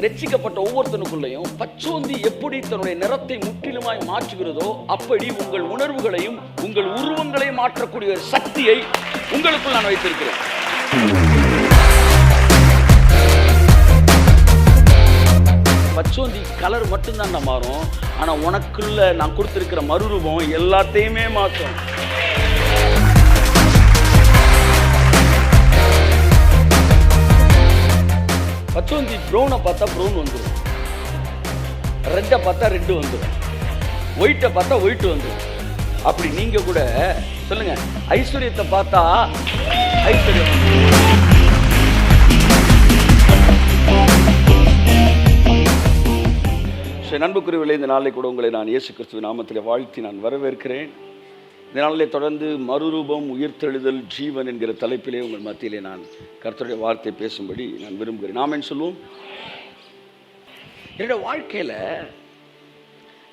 ரட்சிக்கப்பட்ட ஒவ்வொருத்தனுக்குள்ளையும் பச்சோந்தி எப்படி தன்னுடைய நிறத்தை முற்றிலுமாய் மாற்றுகிறதோ அப்படி உங்கள் உணர்வுகளையும் உங்கள் உருவங்களையும் மாற்றக்கூடிய ஒரு சக்தியை உங்களுக்குள் நான் வைத்திருக்கிறேன். பச்சோந்தி கலர் மட்டும்தான் நான் மாறும், ஆனா உனக்குள்ள நான் கொடுத்திருக்கிற மறுரூபம் எல்லாத்தையுமே மாற்றும். பச்சோந்தி ப்ரௌனை பார்த்தா ப்ரௌன் வந்துடும், ரெட்டை பார்த்தா ரெட்டு வந்துடும், ஒயிட்டை பார்த்தா ஒயிட் வந்துடும். அப்படி நீங்க கூட சொல்லுங்க, ஐஸ்வர்யத்தை பார்த்தா ஐஸ்வர்யம். நண்புக்குரியவர்களே, இந்த நாளை கூட உங்களை நான் இயேசு கிறிஸ்துவின் நாமத்தில் வாழ்த்தி நான் வரவேற்கிறேன். இந்த நாளிலே தொடர்ந்து மறுரூபம், உயிர்த்தெழுதல், ஜீவன் என்கிற தலைப்பிலே உங்கள் மத்தியிலே நான் கர்த்தருடைய வார்த்தை பேசும்படி நான் விரும்புகிறேன். நாம் என்ன சொல்லுவோம்? என்னோட வாழ்க்கையில்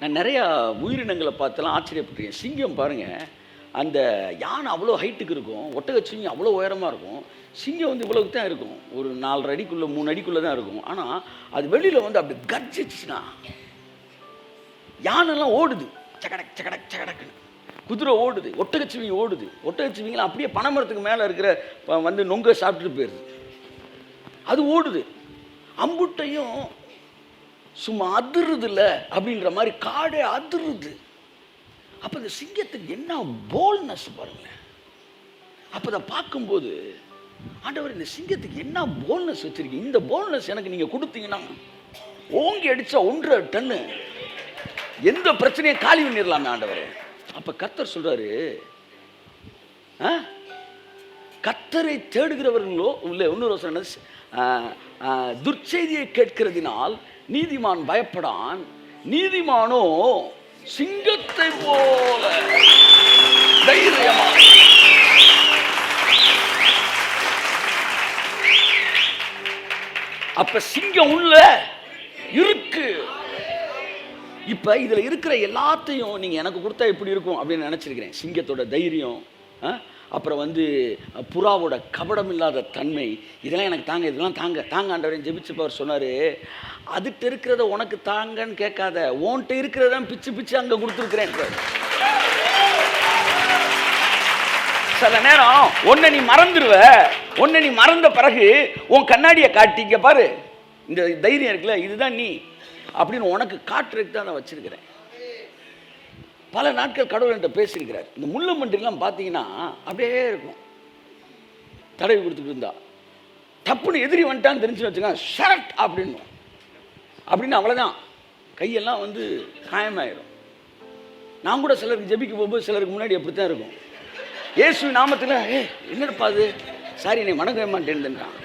நான் நிறையா உயிரினங்களை பார்த்தெல்லாம் ஆச்சரியப்பட்டிருக்கேன். சிங்கம் பாருங்கள், அந்த யானை அவ்வளோ ஹைட்டுக்கு இருக்கும், ஒட்டகச்சிங்கம் அவ்வளோ உயரமாக இருக்கும். சிங்கம் வந்து இவ்வளவுக்கு தான் இருக்கும், ஒரு 4 அடிக்குள்ளே 3 அடிக்குள்ளே தான் இருக்கும். ஆனால் அது வெளியில் வந்து அப்படி கர்ஜிச்சுன்னா யானைலாம் ஓடுது, சகடக் சகடக் சகடக்குன்னு. குதிரை ஓடுது, ஒட்டகச்சிவிங்க ஓடுது. ஒட்டகச்சிவிங்களாம் அப்படியே பனைமரத்துக்கு மேலே இருக்கிற வந்து நொங்க சாப்பிட்டுட்டு போயிடுது. அது ஓடுது, அம்புட்டையும் சும்மா அதிருது இல்லை அப்படின்ற மாதிரி காடே அதிருது. அப்போ இந்த சிங்கத்துக்கு என்ன போல்னஸ் பாருங்களேன். அப்போ அதை பார்க்கும்போது, ஆண்டவர் இந்த சிங்கத்துக்கு என்ன போல்னஸ் வச்சிருக்கீங்க, இந்த போல்னஸ் எனக்கு நீங்கள் கொடுத்தீங்கன்னா ஓங்கி அடித்தா 1.5 டன்னு எந்த பிரச்சனையும் காலி பண்ணிடலாமே ஆண்டவர். அப்போ கர்த்தர் சொல்கிறாரு, கர்த்தரை தேடுகிறவர்களோ இல்லை, இன்னொரு வசனம், துர்ச்செய்தியை கேட்கிறதினால் நீதிமான் பயப்படான், நீதிமானோ சிங்கத்தை போல தைரியமாக. அப்ப சிங்கம் உள்ள இருக்கு. இப்ப இதுல இருக்கிற எல்லாத்தையும் நீங்க எனக்கு கொடுத்தா எப்படி இருக்கும் அப்படின்னு நினைச்சிருக்கிறேன். சிங்கத்தோட தைரியம், அப்புறம் வந்து புறாவோட கபடம் இல்லாத தன்மை, இதெல்லாம் எனக்கு தாங்க, இதெல்லாம் தாங்க தாங்க ஆண்டவரேன் ஜெபிச்சப்பவர் சொன்னார். அதுகிட்ட இருக்கிறத உனக்கு தாங்கன்னு கேட்காத, உன்கிட்ட இருக்கிறதான் பிச்சு பிச்சு அங்கே கொடுத்துருக்குறேன். சில நேரம் ஒன்றை நீ மறந்துடுவ, ஒன்றை நீ மறந்த பிறகு உன் கண்ணாடியை காட்டிக்க பாரு, இந்த தைரியம் இருக்குல்ல, இதுதான் நீ அப்படின்னு உனக்கு காட்டுறதுக்கு தான் நான் வச்சிருக்கிறேன். பல நாட்கள் கடவுள் என்கிட்ட பேசியிருக்கிறார். இந்த முள்ளமண்டிலாம் பார்த்தீங்கன்னா அப்படியே இருக்கும், தடவி கொடுத்துட்டு இருந்தா டப்புன்னு எதிரி வந்துட்டான்னு தெரிஞ்சு வச்சுக்கோங்க, ஷர்ட் அப்படின்னு அவ்வளோதான், கையெல்லாம் வந்து காயமாயிடும். நான் கூட சிலருக்கு ஜெபிக்க போகும்போது சிலருக்கு முன்னாடி அப்படி தான் இருக்கும். இயேசு நாமத்தில் என்னடப்பா அது, சாரி என்னை வணங்கவே மாட்டேன்னுட்டான்,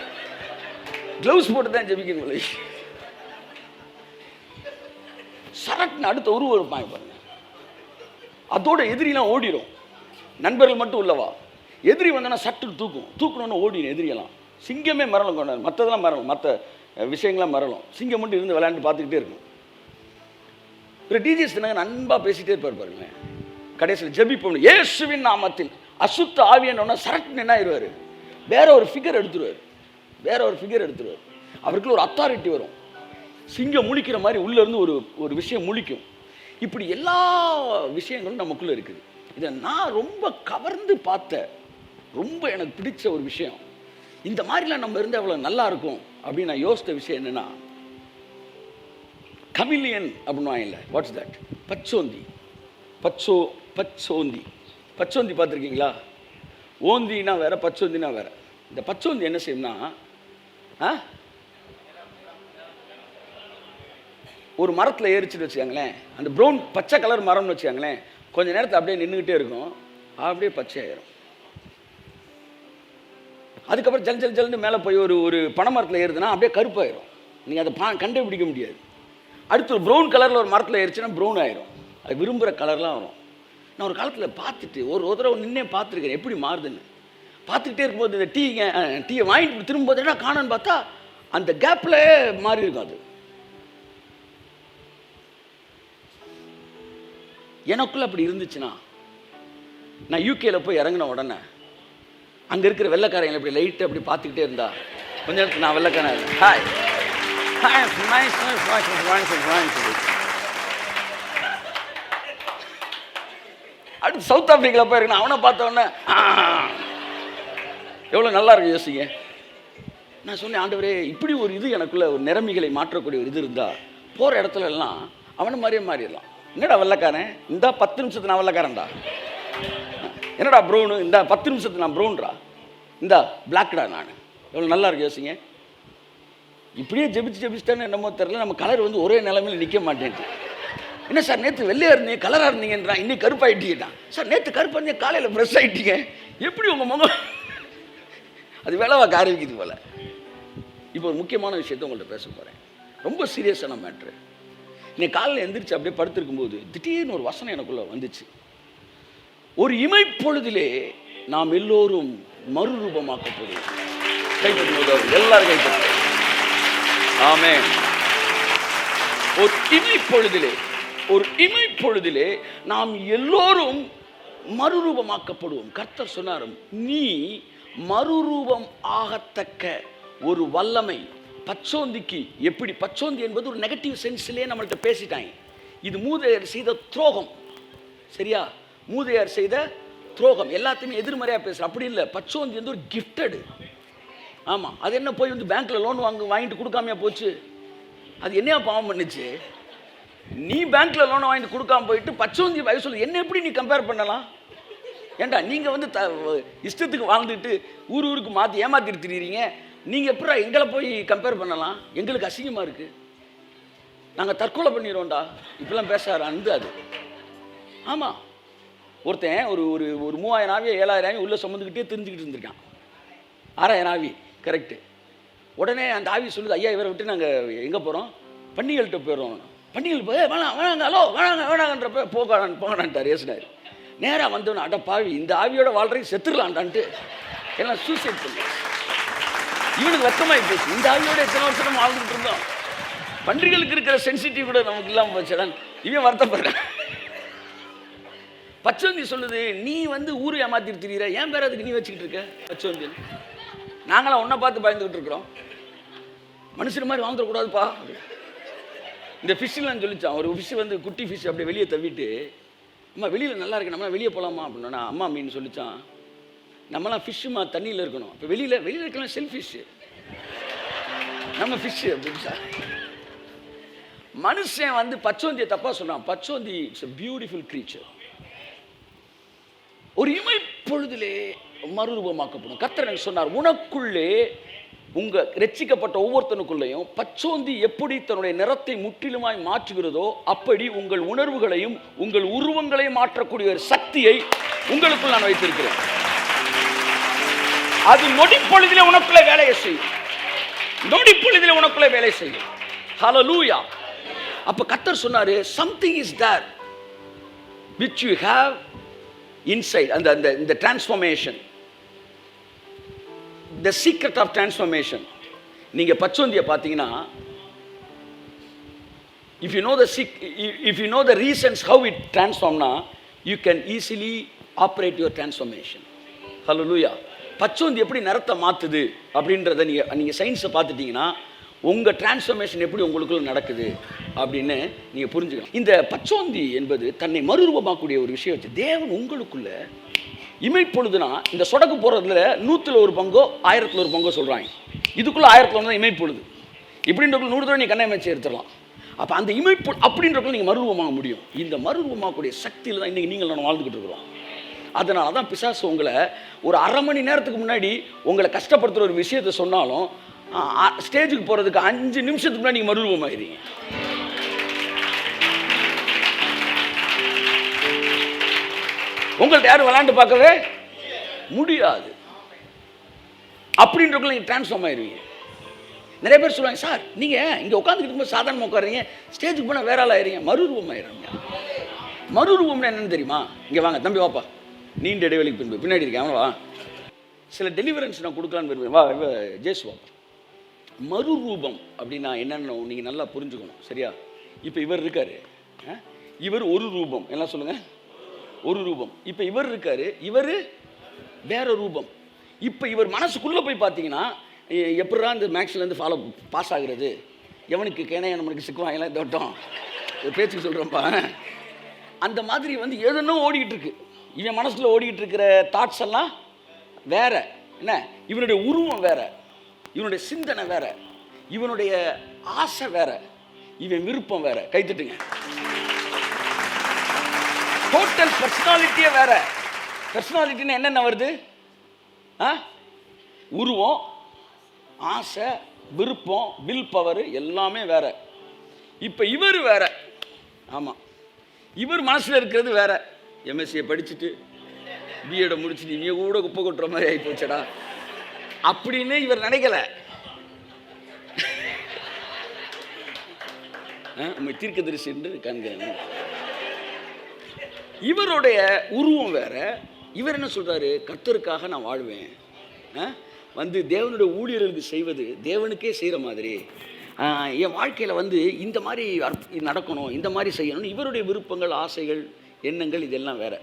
க்ளவுஸ் போட்டு தான் ஜெபிக்கணும். ஷர்ட்னு அடுத்த இருப்பாங்க பாருங்க, அதோட எதிரிலாம் ஓடிடும். நண்பர்கள் மட்டும் உள்ளவா, எதிரி வந்தோன்னா சட்டு தூக்கணும்னு ஓடிடும் எதிரியெல்லாம். சிங்கமே மரணம் கொண்டாரு, மற்றதெல்லாம் மரணம், மற்ற விஷயங்கள்லாம் மரணம். சிங்கம் மட்டும் இருந்து விளையாண்டு பார்த்துக்கிட்டே இருக்கும். ஒரு டிஜிஎஸ் தினங்க அன்பாக பேசிகிட்டே இருப்பார் பாருங்க. கடைசியில் ஜெபிப்போம் இயேசுவின் நாமத்தில், அசுத்த ஆவியன்னா சரட்டுன்னு என்ன ஆயிடுவார், வேற ஒரு ஃபிகர் எடுத்துருவார். அவருக்குள்ள ஒரு அத்தாரிட்டி வரும். சிங்கம் முழிக்கிற மாதிரி உள்ளேருந்து ஒரு விஷயம் முழிக்கும். இப்படி எல்லா விஷயங்களும் நமக்குள்ளே இருக்குது. இதை நான் ரொம்ப கவர்ந்து பார்த்த, ரொம்ப எனக்கு பிடிச்ச ஒரு விஷயம். இந்த மாதிரிலாம் நம்ம இருந்தால் அவ்வளோ நல்லா இருக்கும் அப்படின்னு நான் யோசித்த விஷயம் என்னென்னா, கமிலியன் அப்படின்னா இல்லை, வாட்ஸ் தட், பச்சோந்தி. பச்சோந்தி பார்த்துருக்கீங்களா? ஓந்தினா வேற, பச்சோந்தினா வேற. இந்த பச்சோந்தி என்ன செய்யும்னா, ஒரு மரத்தில் ஏறிச்சுட்டு வச்சுக்காங்களேன், அந்த ப்ரௌன் பச்சை கலர் மரம்னு வச்சுக்காங்களேன், கொஞ்சம் நேரத்தில் அப்படியே நின்றுக்கிட்டே இருக்கும், அப்படியே பச்சையாயிரும். அதுக்கப்புறம் ஜல்னு மேலே போய் ஒரு பனை மரத்தில் ஏறுதுன்னா அப்படியே கருப்பாயிரும், நீங்கள் அதை கண்டே பிடிக்க முடியாது. அடுத்து ஒரு ப்ரௌன் கலரில் ஒரு மரத்தில் ஏறிச்சுன்னா ப்ரௌன் ஆயிரும், அது விரும்புகிற கலர்லாம் வரும். நான் ஒரு காலத்தில் பார்த்துட்டு ஒரு தடவை நின்னே பார்த்துருக்கேன் எப்படி மாறுதுன்னு. பார்த்துக்கிட்டே இருக்கும்போது இந்த டீயை வாங்கிட்டு திரும்பும்போது என்ன காணன்னு பார்த்தா அந்த கேப்பில் மாறி இருக்கும். அது எனக்குள்ள அப்படி இருந்துச்சுன்னா, நான் யூகேல போய் இறங்கின உடனே அங்கே இருக்கிற வெள்ளைக்காரங்களை அப்படி லைட்டு அப்படி பார்த்துக்கிட்டே இருந்தா கொஞ்ச நேரத்துக்கு நான் வெள்ளைக்காரன் ஹாய் அடுத்து சவுத் ஆப்பிரிக்காவில் போயிருக்கேன். அவனை பார்த்தோன்னே எவ்வளோ நல்லா இருக்கு யோசிங்க. நான் சொன்னேன், ஆண்டவரே இப்படி ஒரு இது எனக்குள்ள ஒரு நிறமிகளை மாற்றக்கூடிய ஒரு இது இருந்தால் போகிற இடத்துல எல்லாம் அவனை மாதிரியே மாறிடலாம். என்னடா வெள்ளைக்காரன், இந்த 10 நிமிஷத்துக்கு நான் வெள்ளைக்காரன்டா. என்னடா ப்ரௌனு, இந்த 10 நிமிஷத்துக்கு நான் ப்ரௌன்டா. இந்த பிளாக்டா நான். எவ்வளோ நல்லா இருக்கு யோசிங்க. இப்படியே ஜெபிச்சுட்டானே என்னமோ தெரியல, நம்ம கலர் வந்து ஒரே நிலைமையில் நிற்க மாட்டேன்ட்டு. என்ன சார் நேற்று வெள்ளையாக இருந்தீங்க, கலராக இருந்தீங்கன்றான், இன்னைக்கு கருப்பாயிட்டீங்கண்ணா. சார் நேற்று கருப்பாக இருந்தீங்க, காலையில் ஃப்ரெஷ் ஆகிட்டீங்க. எப்படி உங்கள் முகம் அது வேலைவாக்க ஆரம்பிக்குது போல். இப்போ ஒரு முக்கியமான விஷயத்த உங்கள்கிட்ட பேச போகிறேன். ரொம்ப சீரியஸான மேட்ரு. இன்னைக்கு காலையில் எந்திரிச்சு அப்படியே படுத்திருக்கும்போது திடீர்னு ஒரு வசனம் எனக்குள்ளே வந்துச்சு. ஒரு இமைப்பொழுதிலே நாம் எல்லோரும் மறுரூபமாக்கப்படுவோம். கைப்பற்றும் எல்லாரும் கைப்பற்றும். ஆமென். ஒரு இமைப்பொழுதிலே நாம் எல்லோரும் மறுரூபமாக்கப்படுவோம். கர்த்தர் சொன்னார், நீ மறுரூபம் ஆகத்தக்க ஒரு வல்லமை பச்சோந்திக்கு. எப்படி பச்சோந்தி என்பது ஒரு நெகட்டிவ் சென்ஸ்லேயே நம்மள்கிட்ட பேசிட்டாங்க. இது மூதையர் செய்த துரோகம். சரியா? மூதையார் செய்த துரோகம் எல்லாத்தையுமே எதிர்மறையாக பேசுகிற. அப்படி இல்லை, பச்சோந்தி வந்து ஒரு கிஃப்டடு. ஆமாம், அது என்ன போய் வந்து பேங்க்கில் லோன் வாங்கிட்டு கொடுக்காமையா போச்சு? அது என்னையா பாவம் பண்ணுச்சு? நீ பேங்க்கில் லோனை வாங்கிட்டு கொடுக்காம போயிட்டு பச்சோந்தி வயசு சொல்லு. என்ன எப்படி நீ கம்பேர் பண்ணலாம்? ஏண்டா நீங்கள் வந்து இஷ்டத்துக்கு வாழ்ந்துட்டு ஊருக்கு மாற்றி ஏமாத்திட்டு திரிகிறீங்க. நீங்கள் எப்படா எங்களை போய் கம்பேர் பண்ணலாம்? எங்களுக்கு அசிங்கமாக இருக்குது, நாங்கள் தற்கொலை பண்ணிடுவோம்டா இப்பெல்லாம் பேசாரு அந்த அது. ஆமாம், ஒருத்தன் ஒரு ஒரு ஒரு 3000 ஆவியை 7000 ஆவி உள்ளே சுமந்துக்கிட்டே தெரிஞ்சுக்கிட்டு இருந்திருக்கான். 6000 ஆவி கரெக்டு. உடனே அந்த ஆவி சொல்லுது, ஐயா இவரை விட்டு நாங்கள் எங்கே போகிறோம், பண்டிகைகள்கிட்ட போயிடுறோம். பண்டிகைகள் போய் வேணாங்க ஹலோ வேணாங்கன்றப்ப போகலான்ட்டார் ஏசுனார். நேராக வந்தோன்னு, அட பாவி இந்த ஆவியோட வாழ்றதுக்கு செத்துடலான்டான்ட்டு எல்லாம் சூசைட் பண்ணி. இவனுக்கு வெக்கமாகி போச்சு, இந்த ஆவியோட எத்தனை வருஷம் வாழ்ந்துட்டு இருந்தோம், பண்டிகைகளுக்கு இருக்கிற சென்சிட்டிவ் கூட நமக்கு இல்லாமல் போச்சுடான். இவன் வருத்தப்படுறான். பச்சோந்தி சொல்லுது, நீ வந்து ஊரை ஏமாத்திட்டு திரிகிற, ஏன் பேர் அதுக்கு நீ வச்சுக்கிட்டு இருக்க பச்சோந்தி? நாங்களாம் ஒன்றை பார்த்து பயந்துக்கிட்டு இருக்கிறோம். மனுஷன் மாதிரி வாழ்ந்துடக்கூடாதுப்பா. இந்த ஃபிஷ்ஷெலாம் சொல்லிச்சான். ஒரு ஃபிஷ் வந்து குட்டி ஃபிஷ் அப்படியே வெளியே தவிட்டு, அம்மா வெளியில் நல்லா இருக்கு, நம்மளாம் வெளியே போகலாமா அப்படின்னா, அம்மா மீன் சொல்லிச்சான், நம்மளாம் ஃபிஷ்ஷுமா தண்ணியில் இருக்கணும். இப்போ வெளியில் இருக்கலாம் செல்ஃபிஷ்ஷு, நம்ம ஃபிஷ்ஷு அப்படின்னு சார். மனுஷன் வந்து பச்சோந்தியை தப்பாக சொன்னான். பச்சோந்தி இட்ஸ் எ பியூட்டிஃபுல் க்ரீச்சர். ஒரு இமைப்பொழுதிலே மறுரூபமாக்கப்படும். கர்த்தர் சொன்னார், உனக்குள்ளே ரட்சிக்கப்பட்ட ஒவ்வொருத்தனுக்குள்ளேயும் பச்சோந்தி எப்படி தன்னுடைய நிறத்தை முற்றிலுமாய் மாற்றுகிறதோ அப்படி உங்கள் உணர்வுகளையும் உங்கள் உருவங்களையும் மாற்றக்கூடிய ஒரு சக்தியை உங்களுக்குள் நான் வைத்திருக்கிறேன். அது நொடிப்பொழுதிலே உனக்குள்ளே வேலையை செய்யும். நொடிப்பொழுதிலே உனக்குள்ளே வேலை செய்யும். ஹல்லேலூயா. அப்ப கர்த்தர் சொன்னாரு, something is there which you have inside. அந்த transformation, the secret of transformation. நீங்க பச்சோந்தியை பார்த்தீங்கன்னா, if you know the reasons how it transformna, you can easily operate your transformation. Hallelujah. பச்சோந்தி எப்படி நிறத்தை மாத்துது அப்படின்றத நீங்க சயின்ஸை பார்த்துட்டீங்கன்னா உங்க டிரான்ஸ்ஃபர்மேஷன் எப்படி உங்களுக்குள்ள நடக்குது அப்படின்னு நீங்க புரிஞ்சுக்கலாம். இந்த பச்சோந்தி என்பது தன்னை மறுரூபமாக்கக்கூடிய ஒரு விஷயம் வச்சு தேவன் உங்களுக்குள்ள இமைப்பொழுதுனா, இந்த சொடக்கு போகிறதுல 100ல் 1 பங்கோ 1000ல் 1 பங்கோ சொல்கிறாங்க. இதுக்குள்ளே 1000ல் 1 தான் இமைப்பொழுது. இப்படின்றக்குள்ள 100 தடவை நீ கண்ணை அமைச்சு எடுத்துடலாம். அப்போ அந்த அப்படின்றக்குள்ள நீங்கள் மறுரூபமாக முடியும். இந்த மறுரூபமாகக்கூடிய சக்தியில் தான் இன்றைக்கி நீங்கள் நான் வாழ்ந்துக்கிட்டு இருக்கிறோம். அதனால தான் பிசாசு உங்களை ஒரு அரை மணி நேரத்துக்கு முன்னாடி உங்களை கஷ்டப்படுத்துகிற ஒரு விஷயத்தை சொன்னாலும் ஸ்டேஜுக்கு போகிறதுக்கு 5 நிமிஷத்துக்கு முன்னாடி நீங்கள் மறுரூபமாகிறீங்க. உங்கள்ட்ட யாரும் விளையாண்டு பார்க்கவே முடியாது. அப்படின்றக்குள்ள நீங்கள் டிரான்ஸ்ஃபார்ம் ஆயிடுவீங்க. நிறைய பேர் சொல்லுவாங்க, சார் நீங்கள் இங்கே உட்காந்துக்கிட்டு இருக்கும்போது சாதாரணமாக உட்காருங்க, ஸ்டேஜுக்கு போனால் வேற ஆள் ஆயிடுறீங்க. மறுரூபம் ஆயிடுறீங்க. மறுரூபம்னா என்னன்னு தெரியுமா? இங்கே வாங்க தம்பி, வாப்பா, நீண்ட இடைவெளிக்கு பின்னாடி இருக்கேன், அவன் வா. சில டெலிவரன்ஸ் நான் கொடுக்கலான்னு விரும்புவேன். வா ஜேசு வாப்பா. மறுரூபம் அப்படின்னா என்னென்னு நீங்கள் நல்லா புரிஞ்சுக்கணும். சரியா? இப்போ இவர் இருக்காரு, இவர் ஒரு ரூபம், எல்லாம் சொல்லுங்கள், ஒரு ரூபம். இப்போ இவர் இருக்காரு, இவர் வேற ரூபம். இப்போ இவர் மனசுக்குள்ளே போய் பார்த்தீங்கன்னா, எப்படா இந்த மேக்ஸ்லேருந்து பாஸ் ஆகுறது, எவனுக்கு கேனே நம்மளுக்கு சிக்குவாங்கலாம் தோட்டம் பேச்சுக்கு சொல்கிறோம்ப்பா. அந்த மாதிரி வந்து எதுனோ ஓடிக்கிட்டு இருக்கு. இவன் மனசில் ஓடிக்கிட்டு இருக்கிற தாட்ஸ் எல்லாம் வேற. என்ன, இவனுடைய உருவம் வேற, இவனுடைய சிந்தனை வேற, இவனுடைய ஆசை வேற, இவன் விருப்பம் வேற. கைத்துட்டுங்க. டோட்டல் பர்சனாலிட்டியே வேற. பர்சனாலிட்டின்னு என்னென்ன வருது? உருவம், ஆசை, விருப்பம், வில் பவர் எல்லாமே வேற. இப்போ இவர் வேற. ஆமாம், இவர் மனசில் இருக்கிறது வேற. எம்எஸ்சியை படிச்சுட்டு பிஎட முடிச்சுட்டு இவங்க கூட குப்பை கொட்டுற மாதிரி ஆகி போச்சடா அப்படின்னு இவர் நினைக்கல. தீர்க்க தரிசி என்று காண்கிறேன். இவருடைய உருவம் வேற. இவர் என்ன சொல்றாரு? கர்த்தருக்காக நான் வாழ்வேன், வந்து தேவனுடைய ஊழியர்களுக்கு செய்வது தேவனுக்கே செய்கிற மாதிரி என் வாழ்க்கையில் வந்து இந்த மாதிரி நடக்கணும், இந்த மாதிரி செய்யணும்னு இவருடைய விருப்பங்கள், ஆசைகள், எண்ணங்கள் இதெல்லாம் வேற.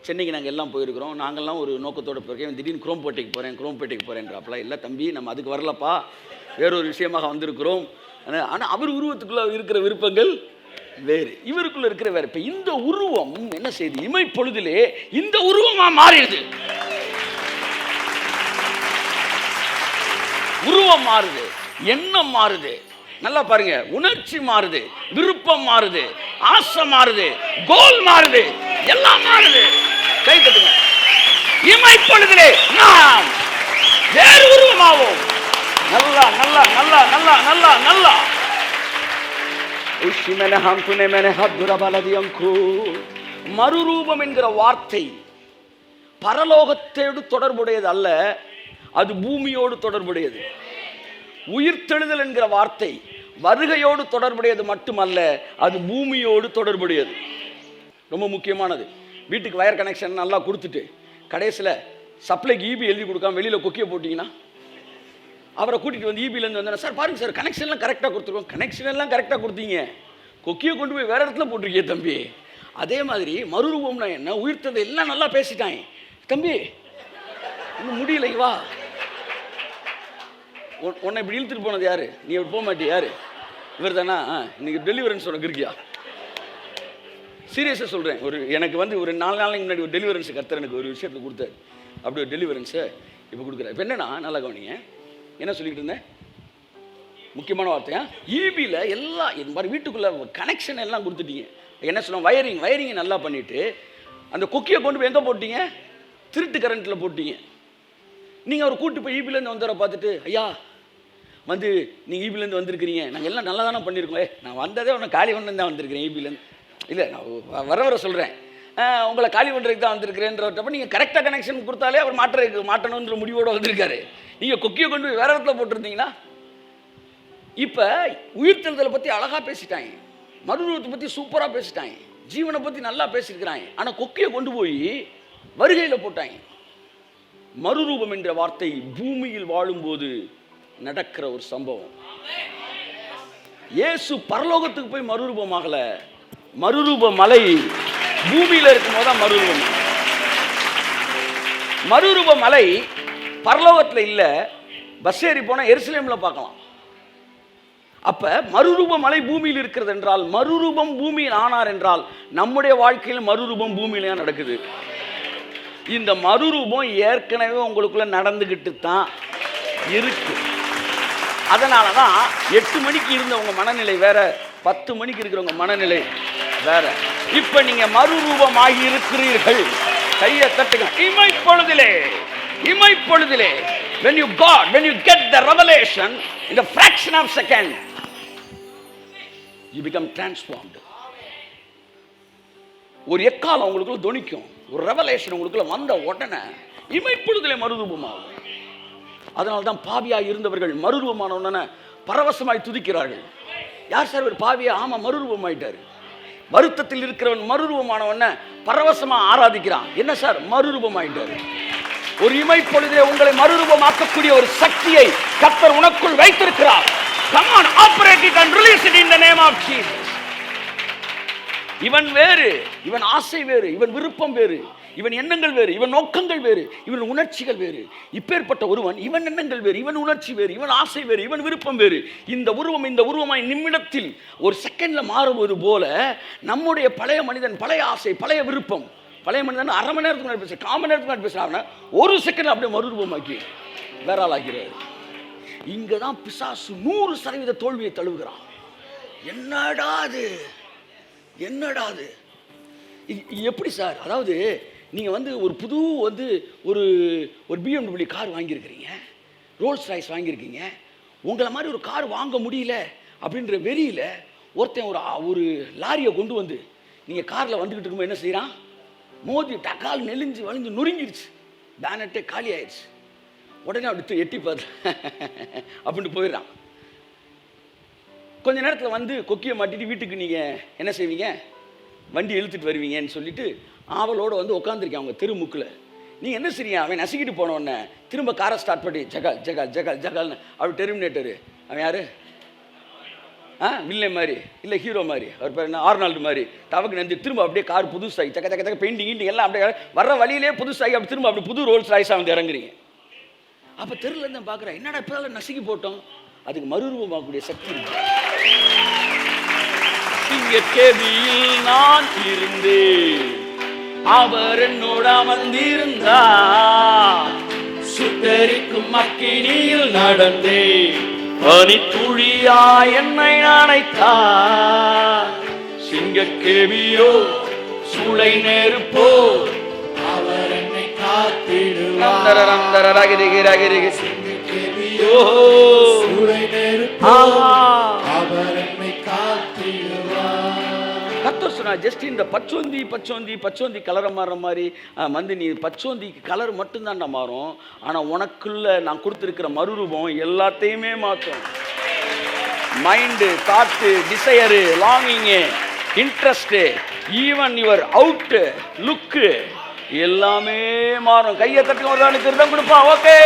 சென்னைக்கு நாங்கள் எல்லாம் போயிருக்கிறோம். நாங்கள்லாம் ஒரு நோக்கத்தோடு போயிருக்கேன். திடீர்னு குரோம்பேட்டைக்கு போகிறேன்றாப்பெல்லாம் இல்லை தம்பி, நம்ம அதுக்கு வரலப்பா, வேறொரு விஷயமாக வந்திருக்கிறோம். ஆனால் அவர் உருவத்துக்குள்ளே இருக்கிற விருப்பங்கள் வேறு, இவருக்குள்ள இருக்கிற வேறு. இப்போ இந்த உருவம் என்ன செய்யுது? இமைப்பொழுதிலே இந்த உருவமாக மாறிடுது. உருவம் மாறுது, எண்ணம் மாறுது. நல்லா பாருங்க, உணர்ச்சி மாறுது, விருப்பம் மாறுது, ஆசை மாறுது, கோல் மாறுது, எல்லாம் மாறுது. கை தட்டுங்க. இமைப்பொழுதிலே நாம் வேறு உருவமாவோம். நல்லா நல்லா நல்லா நல்லா நல்லா நல்லா. மறுரூபம் என்கிற வார்த்தை பரலோகத்தோடு தொடர்புடையது அல்ல, அது பூமியோடு தொடர்புடையது. உயிர்த்தெழுதல் என்கிற வார்த்தை வருகையோடு தொடர்புடையது மட்டுமல்ல, அது பூமியோடு தொடர்புடையது. ரொம்ப முக்கியமானது. வீட்டுக்கு வயர் கனெக்ஷன் நல்லா கொடுத்துட்டு கடைசியில் சப்ளைக்கு ஈபி எழுதி கொடுக்காம வெளியில் கொக்கியை போட்டிங்கன்னா, அவரை கூட்டிகிட்டு வந்து ஈபிலேருந்து வந்தேன், சார் பாருங்கள் சார் கனெக்ஷன்லாம் கரெக்டாக கொடுத்துருக்கோம். கனெக்ஷன் எல்லாம் கரெக்டாக கொடுத்தீங்க, கொக்கியை கொண்டு போய் வேறு இடத்துல போட்டிருக்கிய தம்பி. அதே மாதிரி மறுரூபம்னா என்ன? உயிர்த்ததை எல்லாம் நல்லா பேசிட்டாங்க தம்பி, இன்னும் முடியலை, வா. உன்னை இப்படி இழுத்துட்டு போனது யாரு? நீ இப்படி போக மாட்டே யாரு? இவர் தானா? இன்னைக்கு டெலிவரன்ஸ் உனக்கு இருக்கியா? சீரியஸாக சொல்கிறேன். எனக்கு வந்து ஒரு 4 நாளைக்கு முன்னாடி ஒரு டெலிவரன்ஸ் கர்த்தர் எனக்கு ஒரு விஷயத்தில் கொடுத்தாரு. அப்படி ஒரு டெலிவரன்ஸை இப்போ கொடுக்குறாரு. இப்போ என்னன்னா, நல்லா கவனிங்க, என்ன சொல்லிக்கிட்டு இருந்தேன்? முக்கியமான வார்த்தையா, ஈபியில் எல்லாம் இது மாதிரி வீட்டுக்குள்ளே கனெக்ஷன் எல்லாம் கொடுத்துட்டீங்க. என்ன சொல்லுவோம், வயரிங்கை நல்லா பண்ணிவிட்டு அந்த கொக்கியை கொண்டு போய் எங்கே போட்டீங்க? திருட்டு கரண்ட்டில் போட்டீங்க. நீங்கள் அவர் கூட்டு போய் ஈபிலேருந்து வந்தவரை பார்த்துட்டு, ஐயா வந்து நீங்கள் ஈபிலேருந்து வந்திருக்கிறீங்க, நாங்கள் எல்லாம் நல்லா தானே பண்ணியிருக்கோம். நான் வந்ததே உன்னை காலி பண்ணு தான் வந்திருக்கிறேன் ஈபிலேருந்து. இல்லை, நான் வர சொல்கிறேன், உங்களை காலி பண்ணுறதுக்கு தான் வந்திருக்கிறேன்றப்ப நீங்கள் கரெக்டாக கனெக்ஷன் கொடுத்தாலே அவர் மாட்டணுன்ற முடிவோடு வந்திருக்காரு. நீங்கள் கொக்கியை கொண்டு போய் வேறு இடத்துல போட்டிருந்தீங்கன்னா. இப்போ உயிர்த்தெழுதலை பற்றி அழகாக பேசிட்டாங்க, மறுரூபத்தை பற்றி சூப்பராக பேசிட்டாங்க, ஜீவனை பற்றி நல்லா பேசியிருக்கிறாங்க. ஆனால் கொக்கியை கொண்டு போய் வருகையில் போட்டாங்க. மறுரூபம் என்ற வார்த்தை பூமியில் வாழும்போது நடக்கிற ஒரு சம்பவம். இயேசு பரலோகத்துக்கு போய் மறுரூபமாகல, மறுரூப மலை பூமியில் இருக்கும் போது தான் மறுரூபம். மறுரூப மலை பரலோகத்தில் இல்லை, பஸ் ஏறி போனால் எருசலேமில் பார்க்கலாம். அப்ப மறுரூப மலை பூமியில் இருக்கிறது என்றால், மறுரூபம் பூமியில் ஆனார் என்றால், நம்முடைய வாழ்க்கையில் மறுரூபம் பூமியிலே நடக்குது. இந்த மறுரூபம் ஏற்கனவே உங்களுக்குள்ள நடந்துகிட்டு தான் இருக்கு. அதனால தான் 8 மணிக்கு இருந்தவங்க மனநிலை வேற, 10 மணிக்கு இருக்கிறவங்க மனநிலை வேற. இப்ப நீங்க மறுரூபமாகி இருக்கிறீர்கள். கையை தட்டுங்க. இமைப்பொழுதிலே when you get the revelation in the fraction of second, you become transformed. ஒரு எக்காலம் உங்களுக்குள்ள தொனிக்கும், ஒரு ரெவலேஷன் உங்களுக்குள்ள வந்த உடனே இமைப்பொழுதிலே மறுரூபமாகும். அதனால தான் பாவியாய் இருந்தவர்கள் மறுரூபமான உடனே பரவசமாய் துதிக்கிறார்கள். யார் சார் ஒரு பாவியா? ஆமா, மறுரூபமாயிட்டாரு. வருத்தத்தில் இருக்கிறவன் மறுரூபமான உடனே பரவசமா ஆராதிக்கிறான். என்ன சார்? மறுரூபமாயிட்டாரு. ஒரு இமைப்பொழுதிலே உங்களை மறுரூபமாக்கக்கூடிய ஒரு சக்தியை கர்த்தர் உனக்குள் வைத்திருக்கிறார். Come on, operate it and release it in the name of Jesus. இவன் வேறு, இவன் ஆசை வேறு, இவன் விருப்பம் வேறு, இவன் எண்ணங்கள் வேறு, இவன் நோக்கங்கள் வேறு, இவன் உணர்ச்சிகள் வேறு. இப்பேற்பட்ட ஒருவன், இவன் எண்ணங்கள் வேறு, இவன் உணர்ச்சி வேறு, இவன் ஆசை வேறு, இவன் விருப்பம் வேறு. இந்த உருவமாய் நிமிடத்தில் ஒரு செகண்ட்ல மாறுவது போல நம்முடைய பழைய மனிதன், பழைய ஆசை, பழைய விருப்பம், பழைய மனிதன் அரை மணி நேரத்துக்கு பேச, கால் மணி நேரத்துக்கு பேசுறாங்க, ஒரு செகண்ட் அப்படியே மறுரூபமாக்கி வேற ஆளாகிறார். இங்கதான் பிசாசு 100% தோல்வியை தழுவுகிறான். என்னடா அது எப்படி சார்? அதாவது நீங்க ஒரு புது ஒரு BMW கார் வாங்கியிருக்கிறீங்க, ரோல்ஸ் ராய்ஸ் வாங்கியிருக்கீங்க. உங்களை மாதிரி ஒரு கார் வாங்க முடியல அப்படின்ற வெறியில ஒருத்தன் ஒரு லாரியை கொண்டு வந்து நீங்க கார்ல வந்துகிட்டு இருக்கும்போது என்ன செய்யறான்? மோதி டக்கால் நெளிஞ்சு வளைஞ்சு நொறுங்கிடுச்சு, பேனட்டே காலி ஆயிடுச்சு. உடனே அப்படி எட்டி பார்த்து அப்படின்ட்டு போயிடுறான். கொஞ்ச நேரத்தில் கொக்கியை மாட்டிட்டு வீட்டுக்கு நீங்கள் என்ன செய்வீங்க? வண்டி இழுத்துட்டு வருவீங்கன்னு சொல்லிட்டு ஆவலோடு உட்காந்துருக்கேன் அவங்க தெருமுக்கில். நீங்கள் என்ன செய்றீங்க? அவன் நசுக்கிட்டு போனோடனே திரும்ப காரை ஸ்டார்ட் பண்ணி ஜகால் ஜகால் ஜகால் ஜகால்னு அப்படி டெர்மினேட்டரு. அவன் யார்? வில்லை மாதிரி இல்லை ஹீரோ மாதிரி, அவர் பேர் என்ன, ஆர்னால்டு மாதிரி டவக்கு நெஞ்சு திரும்ப அப்படியே கார் புதுசாகி சக்க சக்க சக்க பெயிண்டிங் கீண்டிங் எல்லாம் அப்படியே வர்ற வழியிலே புதுசாகி அப்படி திரும்ப அப்படி புது ரோல்ஸ் ராய்ஸாக இறங்குறீங்க. அப்போ தெருலேருந்து பார்க்குறேன், என்னடா இப்போ நசுக்கி போட்டோம். அதுக்கு மறுரூபமாகக்கூடிய சக்தி இருக்கு. கேபியில் நான் இருந்தேன், அவர் என்னோட அமர்ந்திருந்தார். சுட்டரிக்கும் அக்கினியில் நடந்தேன், பனி துளியா என்னை அணைத்தார். சிங்க கேபியோ சூளை நெருப்போ அவர் என்னை காத்திடுவார். ஜஸ்ட் இந்த பச்சோந்தி கலரை மாறுற மாதிரி நீ பச்சோந்திக்கு கலர் மட்டும்தான் மாறும். ஆனால் உனக்குள்ள நான் கொடுத்துருக்கிற மறுரூபம் எல்லாத்தையுமே மாற்றும். Mind, thought, desire, longing, interest, even your outlook எல்லாமே மாறும். கையை தட்டி ஒரு திருடம் கொடுப்பா. ஓகே.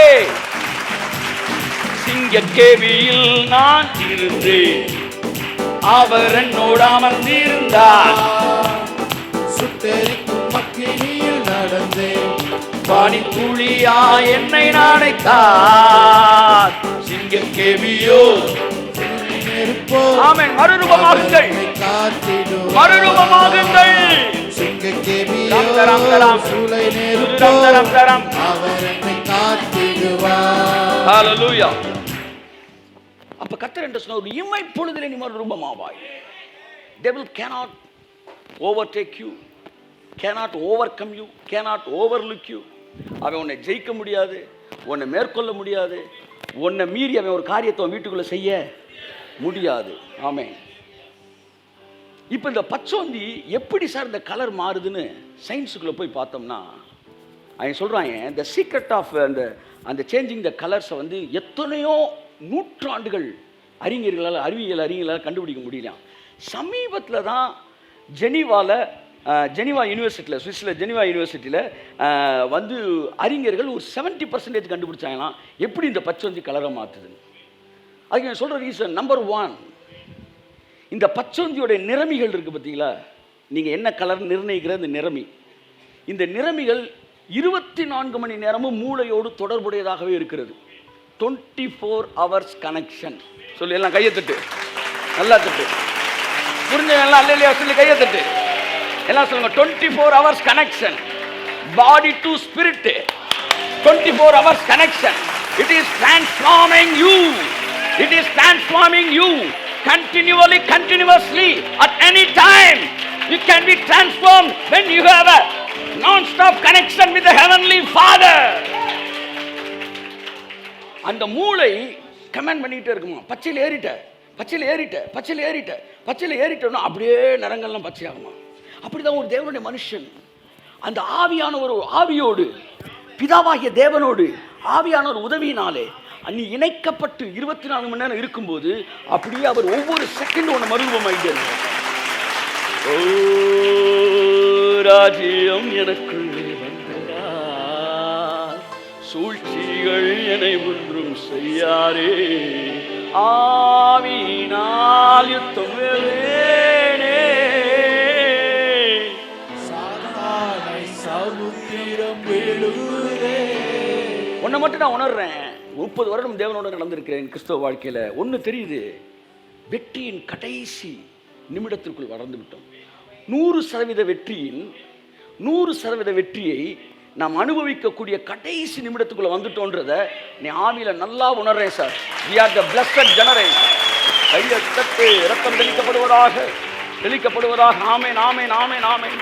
சிங்க கேபியில் நான் இருந்தேன், அவர் என்னோடு அமர்ந்திருந்தார். சுட்டெரிக்கும் அக்கினியில் நடந்தேன், பனி துளியா என்னை அணைத்தார். சிங்க கேபியோ ஆமென். மறுரூபமாகுங்கள், மறுரூபமாகுங்கள். சிங்க கேபியோ சூளை நெருப்போ அவர் என்னை காத்திடுவார். ஹல்லேலூயா. அப்ப கர்த்தர் என்று சொன்ன ஒரு இமை பொழுதிலே நீ மறுரூபமாவாய். Devil cannot overtake you, cannot overcome you, cannot overlook you. அவன் உன்னை ஜெயிக்க முடியாது, உன்னை மேற்கொள்ள முடியாது, உன்னை மீறி அவன் ஒரு காரியத்தை வீட்டுக்குள்ள செய்ய முடியாது. ஆமென். இப்போ இந்த பச்சோந்தி எப்படி சார் இந்த கலர் மாறுதுன்னு சயின்ஸுக்குள்ள போய் பார்த்தோம்னா அவன் சொல்றாங்க, the secret of அந்த சேஞ்சிங் த கலர்ஸை எத்தனையோ நூற்றாண்டுகள் அறிவியலால் கண்டுபிடிக்க முடியல. சமீபத்தில் தான் ஜெனிவா யூனிவர்சிட்டியில், சுவிஸில் ஜெனிவா யூனிவர்சிட்டியில் அறிஞர்கள் ஒரு 70% கண்டுபிடிச்சாங்களாம் எப்படி இந்த பச்சோந்தி கலரை மாற்றுதுன்னு. அதுக்கு நான் சொல்கிற ரீசன் நம்பர் 1, இந்த பச்சோந்தியோடைய நிறமிகள் இருக்குது பார்த்தீங்களா, நீங்கள் என்ன கலர் நிர்ணயிக்கிற இந்த நிறமி, இந்த நிறமிகள் 24 மணி நேரமும் மூளையோடு தொடர்புடையதாகவே இருக்கிறது. 24 hours கனெக்ஷன். சொல்லி எல்லாம் கையை தட்டு, நல்லா தட்டு, புரிஞ்ச எல்லாம் அல்ல இல்லையா சொல்லி கையை தட்டு எல்லாம் சொல்லுங்க. 24 hours connection, body to spirit, 24 hours connection. It is transforming you, it is transforming you continuously at any time. You can be transformed when you have a non-stop connection with the Heavenly Father. அந்த மூளை comment பண்ணிக்கிட்டே இருக்குமா, பச்சையில் ஏறிட்டோம்னா அப்படியே நிறங்கள்லாம் பச்சையாகுமா. அப்படிதான் ஒரு தேவனுடைய மனுஷன் அந்த ஆவியான ஒரு ஆவியோடு, பிதாவாகிய தேவனோடு ஆவியான ஒரு உதவியினாலே நீ இணைக்கப்பட்டு 24 மணி நேரம் இருக்கும்போது அப்படியே அவர் ஒவ்வொரு செகண்டும் ஒன்று மறுரூபமாயிட்டே இருந்தார். ஓ ராஜ்யம் எனக்குள்ளே வந்ததா, சூழ்ச்சிகள் என்னை ஒன்றும் செய்யாரே, ஆவியினால் யுத்தம் வேணே, சாத்தானை சவுக்கு மட்டும் நான் உணர்றேன். 30 வருடம் தேவனோட நடந்திருக்கிறேன் கிறிஸ்தவ வாழ்க்கையில். ஒன்று தெரியுது, வெற்றியின் கடைசி நிமிடத்திற்குள் வளர்ந்து விட்டோம். 100% வெற்றியின் 100% வெற்றியை நாம் அனுபவிக்கக்கூடிய கடைசி நிமிடத்துக்குள்ள வந்துட்டோன்றத நீ ஆவியில நல்லா உணர்றேன் sir. we are the blessed generation. கையை தட்டு, இரத்தம் தெளிக்கப்படுவதாக. ஆமென், ஆமென், ஆமென், ஆமென்.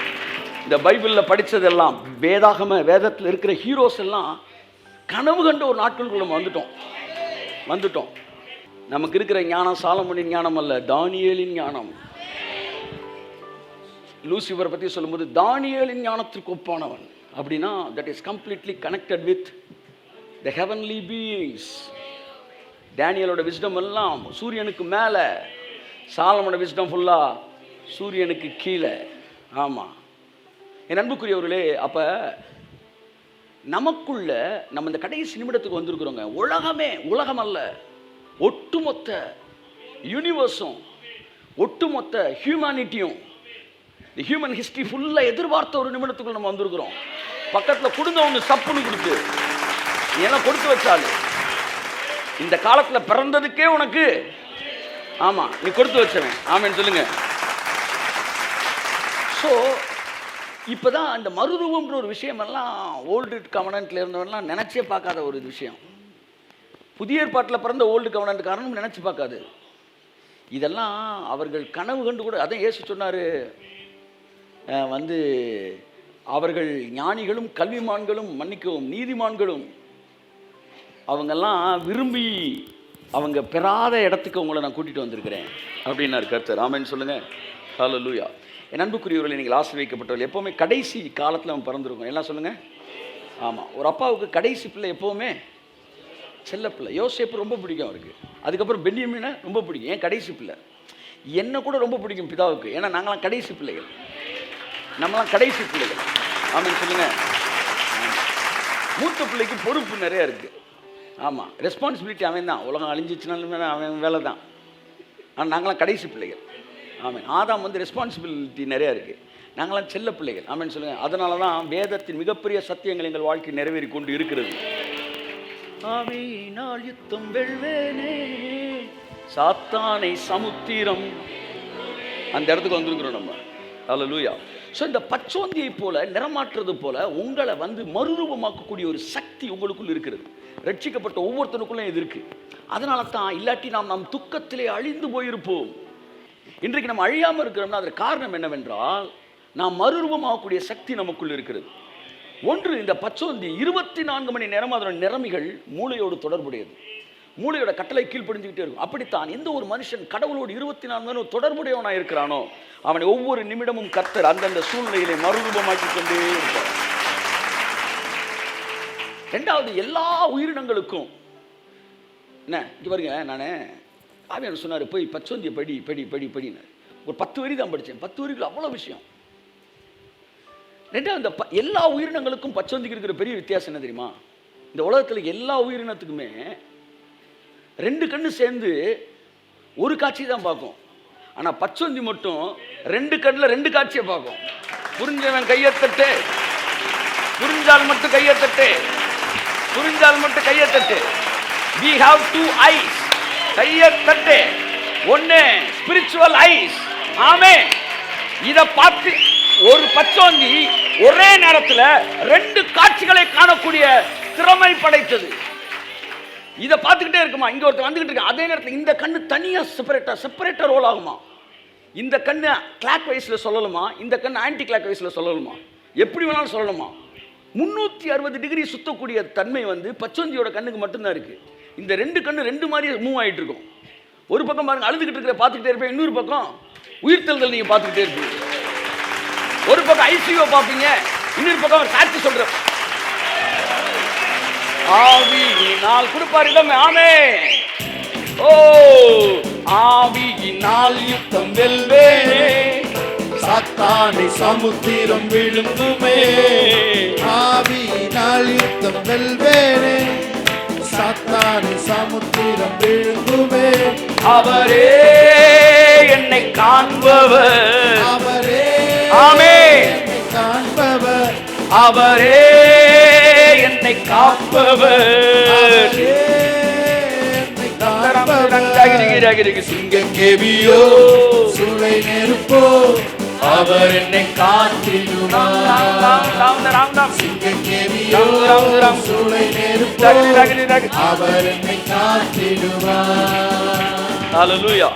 இந்த பைபிளில் படித்ததெல்லாம், வேதத்தில் இருக்கிற ஹீரோஸ் எல்லாம் கனவு கண்ட ஒரு நாட்களுக்குள்ள வந்துட்டோம். நமக்கு இருக்கிற ஞானம் சாலமோனின் ஞானம் அல்ல, தானியேலின் ஞானம். லூசிபரை பற்றி சொல்லும்போது தானியேலின் ஞானத்திற்கு ஒப்பானவன் அப்படின்னா, that is completely connected with the heavenly beings. டேனியலோட விஸ்டம் எல்லாம் சூரியனுக்கு மேலே, சாலமோட விஸ்டம் ஃபுல்லாக சூரியனுக்கு கீழே. ஆமாம் என் அன்புக்குரியவர்களே, அப்போ நமக்குள்ள நம்ம இந்த கடைசி நிமிடத்துக்கு வந்திருக்கிறோங்க. உலகம் அல்ல, ஒட்டுமொத்த யூனிவர்ஸும் ஒட்டுமொத்த ஹியூமனிட்டியும், இந்த ஹியூமன் ஹிஸ்டரி ஃபுல்லாக எதிர்பார்த்த ஒரு நிமிடத்துக்குள்ள நம்ம வந்திருக்கிறோம். பக்கத்தில் கொடுங்க ஒன்று சப்புன்னு கொடுத்து, நீ எல்லாம் கொடுத்து வச்சாலும் இந்த காலத்தில் பிறந்ததுக்கே உனக்கு, ஆமாம் நீ கொடுத்து வச்சவன். ஆமேன்னு சொல்லுங்க. ஸோ இப்போ தான் அந்த மறுரூபம்ன்ற ஒரு விஷயமெல்லாம் ஓல்டு கவனன்ட்ல இருந்தவன்லாம் நினச்சே பார்க்காத ஒரு விஷயம். புதிய ஏற்பாட்டில் பிறந்த ஓல்டு கவனன்ட் காரணம் நினச்சி பார்க்காது. இதெல்லாம் அவர்கள் கனவு கண்டு கூட, அதான் இயேசு சொன்னார், அவர்கள் ஞானிகளும் கல்விமான்களும் மன்னிக்கவும் நீதிமான்களும் அவங்கெல்லாம் விரும்பி அவங்க பெறாத இடத்துக்கு உங்களை நான் கூட்டிகிட்டு வந்திருக்கிறேன் அப்படின்னாரு கர்த்தர். ஆமென் சொல்லுங்க. ஹல்லேலூயா. என் அன்புக்குரியவர்களை நீங்கள் ஆசீர்வதிக்கப்பட்டவர்கள். எப்போவுமே கடைசி காலத்தில் அவன் பிறந்திருக்கும். எல்லாம் சொல்லுங்கள். ஆமாம், ஒரு அப்பாவுக்கு கடைசி பிள்ளை எப்போவுமே செல்ல பிள்ளை. யோசேப்பு ரொம்ப பிடிக்கும் அவருக்கு. அதுக்கப்புறம் பென்யமீனை ரொம்ப பிடிக்கும். ஏன் கடைசி பிள்ளை. என்னை கூட ரொம்ப பிடிக்கும் பிதாவுக்கு. ஏன்னா நாங்களாம் கடைசி பிள்ளைகள், நம்மளாம் கடைசி பிள்ளைகள். ஆமென் சொல்லுங்கள். மூத்த பிள்ளைக்கு பொறுப்பு நிறையா இருக்குது. ஆமாம், ரெஸ்பான்சிபிலிட்டி அவன் தான். உலகம் அழிஞ்சிச்சுனாலுமே அவன் வேலை தான். ஆனால் நாங்களாம் கடைசி பிள்ளைகள். ஆமென். ஆதாம் ரெஸ்பான்சிபிலிட்டி நிறையா இருக்குது. நாங்களாம் செல்ல பிள்ளைகள். ஆமென் சொல்லுங்கள். அதனால தான் வேதத்தின் மிகப்பெரிய சத்தியங்கள் எங்கள் வாழ்க்கை நிறைவேறி கொண்டு இருக்கிறது. ஆவியினால் யுத்தம் வெல்வேனே, சாத்தானை சமுத்திரம், அந்த இடத்துக்கு வந்திருக்கிறோம் நம்ம. ஹல்லேலூயா. ஸோ இந்த பச்சோந்தியை போல நிறமாற்றுறது போல உங்களை மறுரூபமாக்கக்கூடிய ஒரு சக்தி உங்களுக்குள் இருக்கிறது. ரட்சிக்கப்பட்ட ஒவ்வொருத்தனுக்குள்ளும் இது இருக்கு. அதனால தான் இல்லாட்டி நாம் துக்கத்திலே அழிந்து போயிருப்போம். இன்றைக்கு நம்ம அழியாமல் இருக்கிறோம்னா அதற்கு காரணம் என்னவென்றால், நாம் மறுரூபமாகக்கூடிய சக்தி நமக்குள் இருக்கிறது. ஒன்று, இந்த பச்சோந்தி 24 மணி நேரம் அதோட நிறமிகள் மூளையோடு தொடர்புடையது. மூளையோட கட்டளை கீழ்ப்படிஞ்சுக்கிட்டே இருக்கும். அப்படித்தான் எந்த ஒரு மனுஷன் கடவுளோடு 24 மணி நேரம் தொடர்புடையவனாக இருக்கிறானோ அவனை ஒவ்வொரு நிமிடமும் கர்த்தர் அந்தந்த சூழ்நிலையிலே மறுரூபமாக்கி கொண்டே இருப்பார். ரெண்டாவது, எல்லா உயிரினங்களுக்கும் என்ன இங்கே பாருங்க, நான் ஆவியானவர் சொன்னார், போய் பச்சோந்தியை படின்னு. ஒரு 10 வரி தான் படித்தேன். 10 வரிகள் அவ்வளோ விஷயம். ரெண்டாவது, இந்த எல்லா உயிரினங்களுக்கும் பச்சோந்திக்கு இருக்கிற பெரிய வித்தியாசம் என்ன தெரியுமா? இந்த உலகத்தில் எல்லா உயிரினத்துக்குமே 2 கண்ணு சேர்ந்து ஒரு காட்சி தான் பார்க்கும். ஆனால் பச்சோந்தி மட்டும் 2 கண்ணில் 2 காட்சியை பார்க்கும். புரிஞ்சவன் கையத்தட்டு, புரிஞ்சால் மட்டும் கையத்தட்டு, புரிஞ்சால் மட்டும் Kaiyathattu. We have 2 eyes. Kaiyathattu. ஒன்று ஸ்பிரிச்சுவல் ஐஸ். ஆமென். இதை பார்த்து ஒரு பச்சோந்தி ஒரே நேரத்தில் 2 காட்சிகளை காணக்கூடிய திறமை படைத்தது. இதை பார்த்துக்கிட்டே இருக்குமா, இங்கே ஒருத்தர் வந்துக்கிட்டு இருக்கு, அதே நேரத்தில் இந்த கண்ணு தனியாக செப்பரேட்டர் ரோல் ஆகுமா. இந்த கண்ணு கிளாக் வைஸில் சொல்லலுமா, இந்த கண்ணு ஆன்டி கிளாக் வைஸில் சொல்லலுமா, எப்படி வேணாலும் சொல்லணுமா. 360 டிகிரி சுத்தக்கூடிய தன்மை பச்சோந்தியோட கண்ணுக்கு மட்டும்தான் இருக்குது. இந்த 2 கண்ணு 2 மாதிரி மூவ் ஆகிட்டு இருக்கும். ஒரு பக்கம் பாருங்க அழுதுகிட்டு இருக்கிற பார்த்துக்கிட்டே இருப்பேன், இன்னொரு பக்கம் உயிர்த்தெழுதல் நீங்கள் பார்த்துக்கிட்டே இருப்பீங்க. ஒரு பக்கம் ஐசியூ பார்ப்பீங்க, இன்னொரு பக்கம் சாட்சி சொல்ற ஆவியினால் கொடுப்பார் இடமே. ஆமே. ஓ ஆவியினால் யுத்தம் வெல்வேனே, சாத்தானை சமுத்திரம் விழுங்குமே. ஆவியினால் யுத்தம் வெல்வேனே, சாத்தானை சமுத்திரம் விழுங்குமே. அவரே என்னை காண்பவர், அவரே ஆமே என்னை காண்பவர், அவரே என்னை என்னை காப்பவர். சிங்கக்கேவியோ சூளை நெருப்போ அவர் என்னை காத்திடுவார். சிங்கக்கேவியோ சூளை நெருப்போ அவர் என்னை காத்திடுவார். ஹல்லேலூயா.